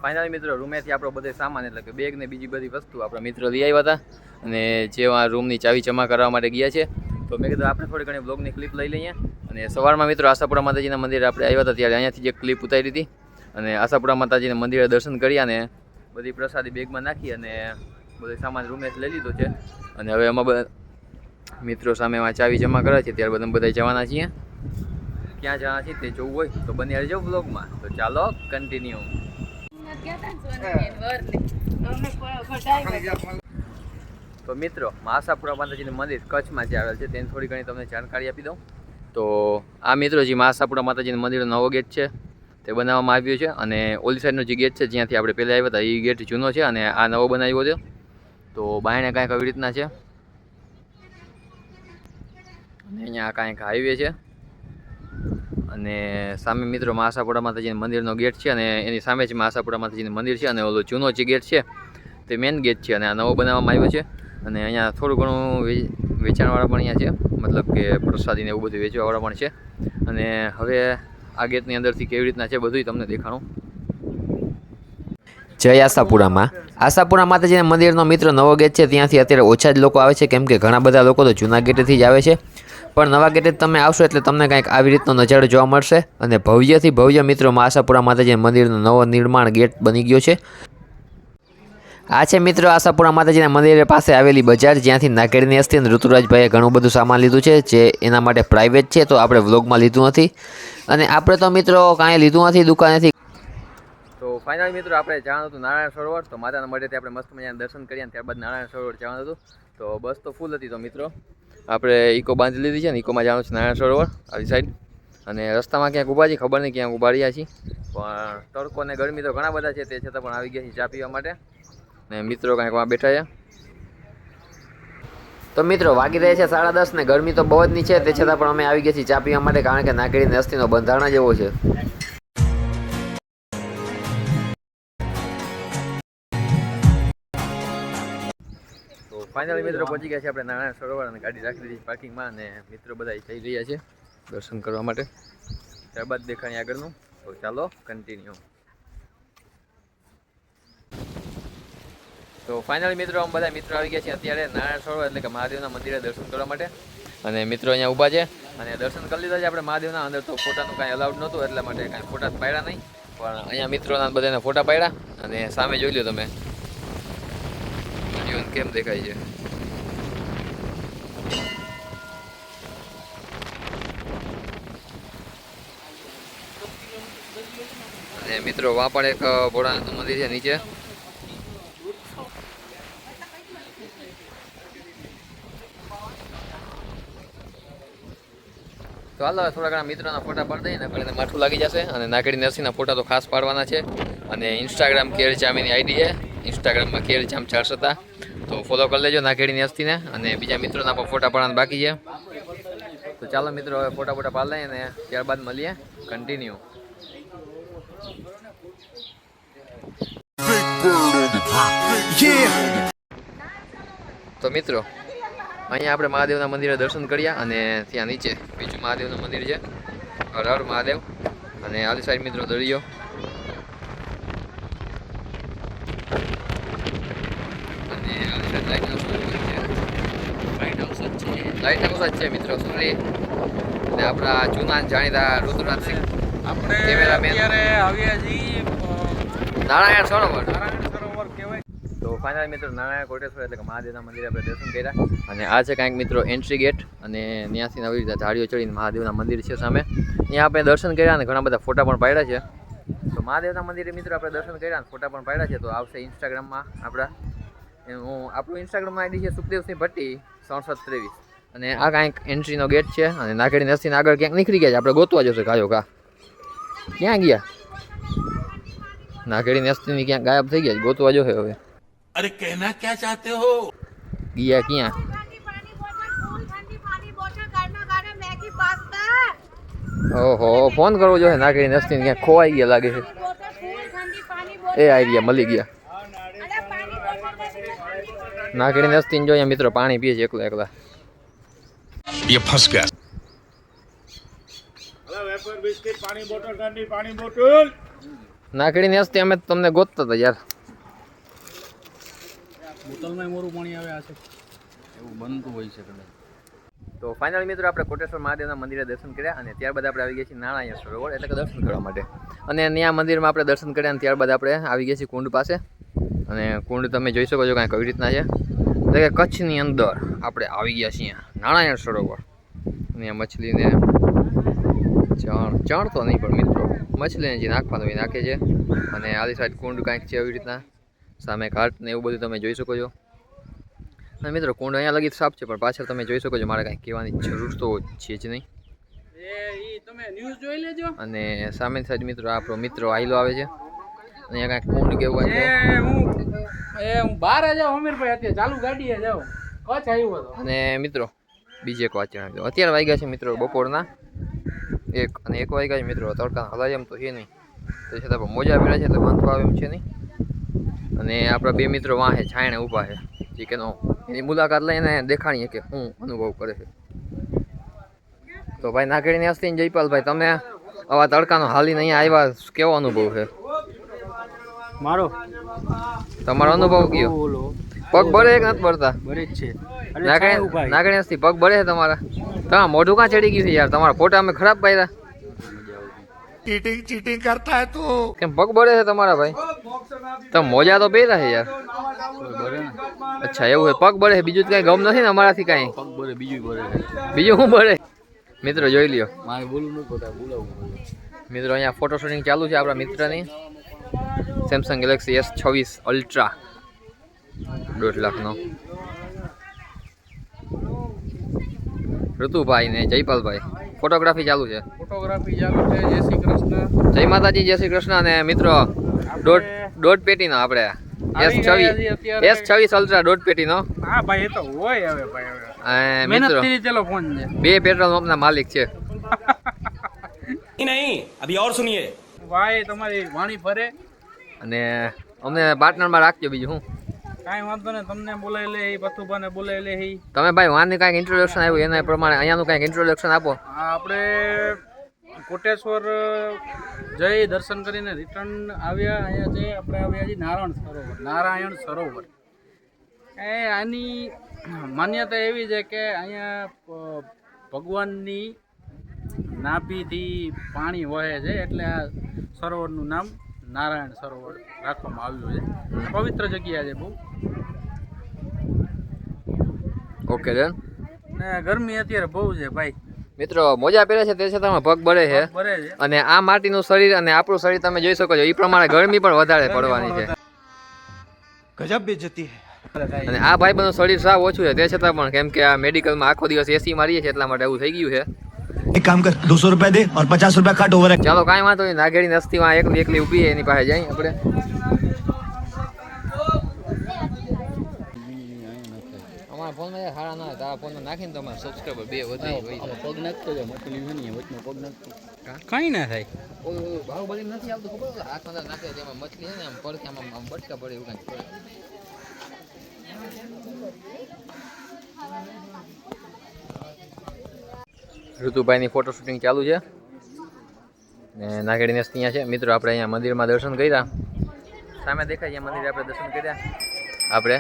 Finally મિત્રો રૂમેથી આપણો બધો સામાન એટલે કે બેગ ને બીજી બધી વસ્તુ આપણા મિત્રો લઈ આવ્યા હતા અને જેવા રૂમની ચાવી જમા કરવા માટે ગયા છે. તો મેં કીધું આપણે થોડી ઘણી બ્લોગની ક્લિપ લઈ લઈએ. અને સવારમાં મિત્રો આશાપુરા માતાજીના મંદિરે આપણે આવ્યા હતા ત્યારે અહીંયાથી જે ક્લિપ ઉતારી હતી અને આશાપુરા માતાજીના મંદિરે દર્શન કર્યા અને બધી પ્રસાદી બેગમાં નાખી અને બધો સામાન રૂમેથી લઈ લીધો છે. અને હવે આમાં મિત્રો સામે ચાવી જમા કરે છે ત્યારબાદ અમે બધા જવાના છીએ. ક્યાં જવાના છીએ તે જોવું હોય તો બની રહેજો બ્લોગમાં. તો ચાલો કન્ટિન્યુ. તો મિત્રો આશાપુરા માતાજીનું મંદિર કચ્છમાં જે આવેલ છે તેની થોડી ઘણી તમને જાણકારી આપી દઉં. તો આ મિત્રો જે આશાપુરા માતાજીનું મંદિરનો નવો ગેટ છે તે બનાવવામાં આવ્યો છે અને ઓલી સાઈડનો જે ગેટ છે જ્યાંથી આપણે પહેલાં આવ્યા હતા એ ગેટ જૂનો છે અને આ નવો બનાવ્યો છે. તો બાયણે કાંઈક આવી રીતના છે અને અહીંયા કાંઈક હાઈવે છે અને સામે મિત્રો આશાપુરા માતાજીના મંદિરનો ગેટ છે અને એની સામે જ આશાપુરા માતાજીનું મંદિર છે અને ઓલો જૂનો જે ગેટ છે તે મેઇન ગેટ છે અને આ નવો બનાવવામાં આવ્યો છે. અને અહીંયા થોડું ઘણું વેચાણવાળા પણ અહીંયા છે, મતલબ કે પ્રસાદીને એવું બધું વેચવાવાળા પણ છે. અને હવે આ ગેટની અંદરથી કેવી રીતના છે બધું તમને દેખાણું. જય આશાપુરામાં. આશાપુરા માતાજીના મંદિરનો મિત્રો નવો ગેટ છે ત્યાંથી અત્યારે ઓછા જ લોકો આવે છે કેમ કે ઘણા બધા લોકો તો જૂના ગેટેથી જ આવે છે. પણ નવા ગેટે તમે આવશો એટલે તમને કંઈક આવી રીતનો નજારો જોવા મળશે. અને ભવ્યથી ભવ્ય મિત્રો આશાપુરા માતાજીના મંદિરનો નવો નિર્માણ ગેટ બની ગયો છે. આ છે મિત્રો આશાપુરા માતાજીના મંદિર પાસે આવેલી બજાર જ્યાંથી નાગેડીની અસ્થિ અને ઋતુરાજભાઈએ ઘણું બધું સામાન લીધું છે જે એના માટે પ્રાઇવેટ છે તો આપણે વ્લોગમાં લીધું નથી. અને આપણે તો મિત્રો કાંઈ લીધું નથી દુકાનેથી. તો ફાઇનલ મિત્રો આપણે જવાનું હતું નારાયણ સરોવર. તો માતાના મઢેથી આપણે મસ્ત મજાના દર્શન કર્યા અને ત્યારબાદ નારાયણ સરોવર જવાનું હતું. તો બસ તો ફૂલ હતી. તો મિત્રો આપણે ઇકો બાંધી લીધી છે ને ઇકોમાં જવાનું છે નારાયણ સરોવર આવી સાઈડ. અને રસ્તામાં ક્યાંક ઊભા છીએ, ખબર નહીં ક્યાંક ઊભા રહ્યા છીએ, પણ તડકો ને ગરમી તો ઘણા બધા છે તે છતાં પણ આવી ગયા છીએ ચા પીવા માટે. ને મિત્રો કાંઈક વાં બેઠા છે. તો મિત્રો વાગી રહ્યા છે 10:30 ને ગરમી તો બહુ જ ની છે તે છતાં પણ અમે આવી ગયા છીએ ચા પીવા માટે કારણ કે નાગેડીની અસ્થિનો બંધારણ જ એવો છે. તો ફાઇનલી મિત્રો પહોંચી ગયા છે આપણે નારાયણ સરોવર અને ગાડી રાખી દીધી પાર્કિંગમાં અને મિત્રો બધા જઈ રહ્યા છે દર્શન કરવા માટે. ત્યારબાદ દેખાણી આગળનું. તો ચાલો કન્ટિન્યુ. તો ફાઇનલી મિત્રો અમે બધા મિત્રો આવી ગયા છીએ અત્યારે નારાયણ સરોવર એટલે કે મહાદેવના મંદિરે દર્શન કરવા માટે. અને મિત્રો અહીંયા ઊભા છે અને દર્શન કરી લીધા છે આપણે મહાદેવના. અંદર તો ફોટાનું કાંઈ અલાઉડ નહોતું એટલા માટે કાંઈ ફોટા પાડ્યા નહીં, પણ અહીંયા મિત્રોના બધાના ફોટા પાડ્યા. અને સામે જોઈ લો તમે વિડીયો કેમ દેખાય છે. અને મિત્રો વાં પણ એક ભોળાનાથનું મંદિર છે નીચે. તો હાલો થોડા ઘણા મિત્રોના ફોટા પાડી દઈએ ને માઠું લાગી જશે. અને નાગેડી નરસિંહના ફોટા તો ખાસ પાડવાના છે. અને ઇન્સ્ટાગ્રામ કેરજામીની આઈડી છે, ઇન્સ્ટાગ્રામમાં કેરજામ 4 હતા તો ફોલો કરી લેજો નાગેડીની અસ્થિને. અને બીજા મિત્રોના પણ ફોટા પાડવાના બાકી છે. તો ચાલો મિત્રો હવે ફોટા પાડી લઈએ અને ત્યારબાદ મળીએ કન્ટિન્યુ. તો મિત્રો અહીંયા આપણે મહાદેવના મંદિરે દર્શન કર્યા અને ત્યાં નીચે બીજું મહાદેવનું મંદિર છે, હર હર મહાદેવ. અને આલી સાઈડ મિત્રો દરિયો. અને આલી સાઈડ લાઇટ હાઉસ જ છે મિત્રો સુરલી. અને આપણા જૂના જાણીતા ઋતુરાજસિંહ આપણે કેમેરામેન આવ્યા છીએ નારાયણ સરોવર. તો ફાઇનલ મિત્રો નારાયણ કોટેશ્વર એટલે કે મહાદેવના મંદિરે આપણે દર્શન કર્યા. અને આ છે કાંઈક મિત્રો એન્ટ્રી ગેટ અને ત્યાંથી આવી રીતે ધાડીઓ ચડીને મહાદેવના મંદિર છે સામે. ત્યાં આપણે દર્શન કર્યા અને ઘણા બધા ફોટા પણ પાડ્યા છે. તો મહાદેવના મંદિરે મિત્રો આપણે દર્શન કર્યા અને ફોટા પણ પાડ્યા છે. તો આવશે ઇન્સ્ટાગ્રામમાં આપણું ઇન્સ્ટાગ્રામમાં આઈડી છે સુખદેવસિંહ ભટ્ટી 6723. અને આ કાંઈક એન્ટ્રીનો ગેટ છે. અને નાગેડી નરસિંહ આગળ ક્યાંક નીકળી ગયા છે, આપણે ગોતવા જશે કાયો કા ક્યાં ગયા. નાગેડી નરસિંહની ક્યાંક ગાયબ થઈ ગયા, ગોતવા જોશે હવે. अरे कहना क्या चाहते हो? ગયા ક્યાં? ઓહો ફોન કરવો જોઈએ નાગેડી નરસિંહ ક્યાંક ખોવાઈ ગયા લાગે છે. એ આવી ગયા, મળી ગયા. નાગેડી નરસિંહ જો અહીંયા મિત્રો પાણી પીએ છે એકલા. ये फंस गया. વેફર બિસ્કિટ પાણી બોટલ ઠંડી પાણી બોટલ નાખડીની હસ્તી અમે તમને ગોતતા હતા યાર. બોટલમાં મોરું પાણી આવે આ છે એવું બનતું હોય છે કદાચ. તો ફાઇનલ મિત્રો આપણે કોટેશ્વર મહાદેવના મંદિરે દર્શન કર્યા અને ત્યારબાદ આપણે આવી ગયા છીએ નારાયણ સરોવર એટલે કે દર્શન કરવા માટે. અને ત્યાં મંદિરમાં આપણે દર્શન કર્યા અને ત્યારબાદ આપણે આવી ગયા છીએ કુંડ પાસે. અને કુંડ તમે જોઈ શકો છો કાંઈ કઈ રીતના છે એટલે કે કચ્છની અંદર આપણે આવી ગયા છીએ નારાયણ સરોવર. અને મછલીને ચણ તો નહીં પણ મિત્રો મછલીને જે નાખવાનું એ નાખે છે. અને આલી સાઈડ કુંડ કાંઈક છે એવી રીતના, સામે ઘાટ ને એવું બધું તમે જોઈ શકો છો. અને મિત્રો કુંડ અહીંયા લગી સાફ છે પણ પાછળ તમે જોઈ શકો છો, મારે કાંઈ કહેવાની જરૂર તો છે જ નહીં. તમે ન્યૂઝ જોઈ લેજો. અને સામેની સાઈડ મિત્રો આપણો મિત્રો આયલો આવે છે. અહીંયા કાંઈક કુંડ કેવું છે. હું બહાર જાઉં અમીરભાઈ, અત્યારે ચાલુ ગાડીએ જાઉં, કચ્છ આવ્યો હતો. અને મિત્રો બીજે એક વાત જણાવી દો, અત્યારે વાગ્યા છે મિત્રો બપોરના 1 અને 1 વાગ્યા છે મિત્રો. તડકા હલાય એમ તો છે નહીં, તો છતાં પણ મોજા પહેર્યા છે એટલે વાંધો આવે એમ છે નહીં. અને આપણા 2 મિત્રો વાંહે છાયણે ઊભા છે, જે કે એની મુલાકાત લઈને દેખાણીએ કે શું અનુભવ કરે છે. તો ભાઈ નાગેડીની હસ્તી જયપાલભાઈ, તમે આવા તડકાનો હાલીને અહીંયા આવ્યા, કેવો અનુભવ છે તમારો? અનુભવ કયો? પગ બળે કે નથી બળતા? બરે જ છે. નાગેડી હસ્તી પગ બળે છે તમારા? તમારા મોઢું કાં ચડી ગયું છે યાર? તમારા ફોટા અમે ખરાબ પાડ્યા. चीटिंग करता है तू. કેમ પગ બળે છે તમારા ભાઈ? તમે મોજા તો પહેર્યા છે યાર. અચ્છા એવું છે, પગ બળે છે, બીજું કઈ ગમ નથી ને અમારાથી કાંઈ? પગ બરે બીજું બરે. બીજું શું બળે મિત્રો? જોઈ લ્યો મારે બોલવું ન પડે, બોલાવું. મિત્રો અહીંયા ફોટો શૂટિંગ ચાલુ છે આપણા મિત્રની. સેમસંગ ગેલેક્સી S26 અલ્ટ્રા 1.5 લાખનો. ઋતુભાઈ ને જયપાલભાઈ ફોટોગ્રાફી ચાલુ છે. ફોટોગ્રાફી ચાલુ છે. જય શ્રી કૃષ્ણ. જય માતાજી, જય શ્રી કૃષ્ણ. અને મિત્રો દોઢ પેટીનો આપણે S26 અલ્ટ્રા 1.5 પેટીનો. હા ભાઈ, એ તો હોય હવે ભાઈ. હવે મિત્રો મહેનત કરી ચલો ફોન છે. 2 પેટ્રોલ પંપના માલિક છે. नहीं अभी और सुनिए ભાઈ તમારી વાણી ફરે. અને અમને પાર્ટનરમાં રાખજો. બીજું શું કાંઈ વાંધો ને, તમને બોલાવી લે, પથુભાને બોલાવી લે. તમે ભાઈ વાનની કાંઈક ઇન્ટ્રોડક્શન આવ્યું એના પ્રમાણે અહીંયાનું કાંઈક ઇન્ટ્રોડક્શન આપો. આપણે કોટેશ્વર જઈ દર્શન કરીને રિટર્ન આવ્યા. અહીંયા જઈ આપણે આવ્યા છીએ નારાયણ સરોવર. એ આની માન્યતા એવી છે કે અહીંયા ભગવાનની નાભીથી પાણી વહે છે, એટલે આ સરોવરનું નામ નારાયણ સરોવર રાખવામાં આવ્યું છે. પવિત્ર જગ્યા છે બહુ. Okay done. ને ગરમી અત્યારે બહુ છે ભાઈ. મિત્રો મોજા પહેરે છે તે છતાં પગ બળે છે. બરે છે. અને આ માટીનું શરીર અને આપણું શરીર તમે જોઈ શકો છો, એ પ્રમાણે ગરમી પણ વધારે પડવાની છે. गजब बेइज्जती है અને આ ભાઈ બધું શરીર સાવ ઓછું છે તે છતાં પણ, કેમ કે આ મેડિકલમાં આખો દિવસ એસી મારીએ છીએ એટલા માટે એવું થઈ ગયું છે. एक काम कर 200 रुपए दे और 50 रुपए काट ओवर है. ચાલો કાંઈ વાંધો નહીં, નાગેડી નસ્તીમાં એકલી ઊભી છે, એની પાસે જઈએ આપણે. અમારા ફોનમાં સારા ના હોય, તારા ફોનમાં નાખીને તો અમારા સબસ્ક્રાઈબર 2 વધે હોય. પગ નાખતો જાય, મછલી છે ને વચમાં પગ નાખતો કઈ ના થાય. બાહુબલી નથી આવતું ખબર? હાથ અંદર નાખે તેમાં મછલી છે ને આમ પડકે આમ બટકા પડે એવું કાંઈક પડે. ઋતુભાઈની ફોટો શૂટિંગ ચાલુ છે ને નાગેડીને ત્યાં છે. મિત્રો આપણે અહીંયા મંદિરમાં દર્શન કર્યા, સામે દેખાય છે મંદિર, આપણે દર્શન કર્યા. આપણે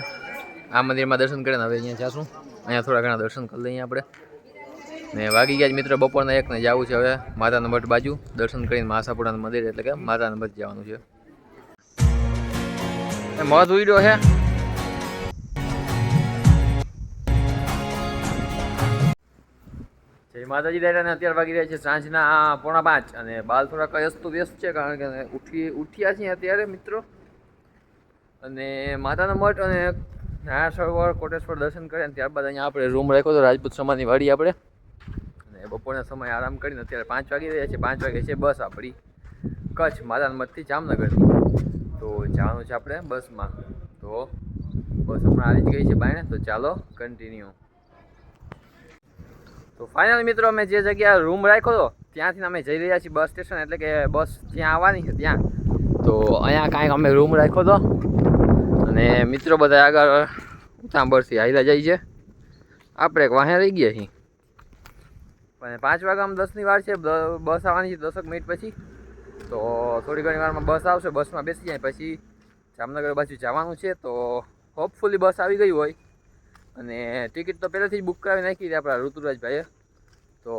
આ મંદિરમાં દર્શન કરીને હવે અહીંયા જાશું. અહીંયા થોડા ઘણા દર્શન કરી લઈએ આપણે. ને વાગી ગયા મિત્રો બપોરના 1 ને જવું છે હવે માતાના મઠ બાજુ દર્શન કરીને. મહાસાપુરાનું મંદિર એટલે કે માતાના મઠ જવાનું છે. મધ ઉડ્યો છે. જય માતાજી દાદાને અત્યારે વાગી રહ્યા છે સાંજના 4:45 અને બાલ થોડાક અસ્ત વ્યસ્ત છે કારણ કે ઉઠ્યા છીએ અત્યારે મિત્રો. અને માતાના મઠ અને નારાયણ સરોવર કોટેશ્વર દર્શન કર્યા. ત્યારબાદ અહીંયા આપણે રૂમ રાખ્યો હતો રાજપૂત સમાજની વાડી આપણે. અને બપોરના સમય આરામ કરીને અત્યારે 5 વાગી રહ્યા છે. 5 વાગે છે બસ આપણી કચ્છ માતાના મઠથી જામનગરની. તો જવાનું છે આપણે બસમાં. તો બસ હમણાં આવી જ ગઈ છે બાયણે, તો ચાલો કન્ટિન્યુ. તો ફાઇનલ મિત્રો અમે જે જગ્યાએ રૂમ રાખ્યો હતો ત્યાંથી અમે જઈ રહ્યા છીએ બસ સ્ટેશન, એટલે કે બસ જ્યાં આવવાની છે ત્યાં. તો અહીંયા કાંઈક અમે રૂમ રાખ્યો હતો અને મિત્રો બધા આગળ ઉતાંબરથી હાઈલા જાય છે. આપણે એક વાહે રહી ગયા છીએ. પણ 5 વાગ્યા 10ની વાર છે, બસ આવવાની છે 10 મિનિટ પછી. તો થોડી ઘણી વારમાં બસ આવશે, બસમાં બેસી જાય પછી જામનગર બાજુ જવાનું છે. તો હોપફુલી બસ આવી ગઈ હોય. અને ટિકિટ તો પહેલેથી જ બુક કરાવી નાખી હતી આપણા ઋતુરાજભાઈએ. તો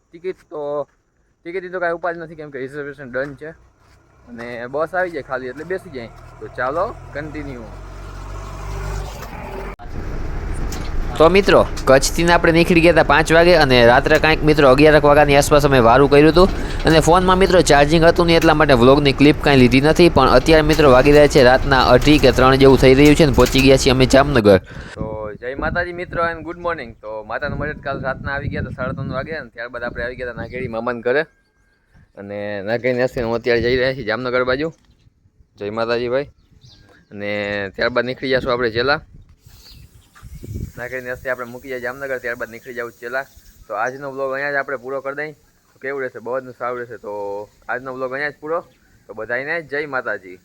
ટિકિટની તો કાંઈ ઉપાય નથી, કેમ કે રિઝર્વેશન ડન છે. અને બસ આવી જાય ખાલી એટલે બેસી જાય. તો ચાલો કન્ટિન્યુ. તો મિત્રો કચ્છથી આપણે નીકળી ગયા હતા 5 વાગે અને રાત્રે કાંઈક મિત્રો 11 વાગ્યાની આસપાસ અમે વારું કર્યું હતું. અને ફોનમાં મિત્રો ચાર્જિંગ હતું નહીં, એટલા માટે વ્લોગની ક્લિપ કાંઈ લીધી નથી. પણ અત્યારે મિત્રો વાગી રહ્યા છે રાતના 2:30 કે 3 જેવું થઈ રહ્યું છે અને પહોંચી ગયા છીએ અમે જામનગર. તો જય માતાજી મિત્રો એન્ડ ગુડ મોર્નિંગ. તો માતાનું મદદ કાલ રાતના આવી ગયા હતા 3:30 વાગે. અને ત્યારબાદ આપણે આવી ગયા હતા નાગેડી મામાને ઘરે. અને નાગેડી નાસીને હું અત્યારે જઈ રહ્યા છીએ જામનગર બાજુ. જય માતાજી ભાઈ. અને ત્યારબાદ નીકળી જઈશું આપણે ચેલા. નાગેડી નાસ્તે આપણે મૂકી જાય જામનગર, ત્યારબાદ નીકળી જવું ચેલા. તો આજનો વ્લોગ અહીંયા જ આપણે પૂરો કરી દઈએ. તો કેવું રહેશે? બહુ જ સારું રહેશે. તો આજનો વ્લોગ અહીંયા જ પૂરો. તો બધાને જય માતાજી.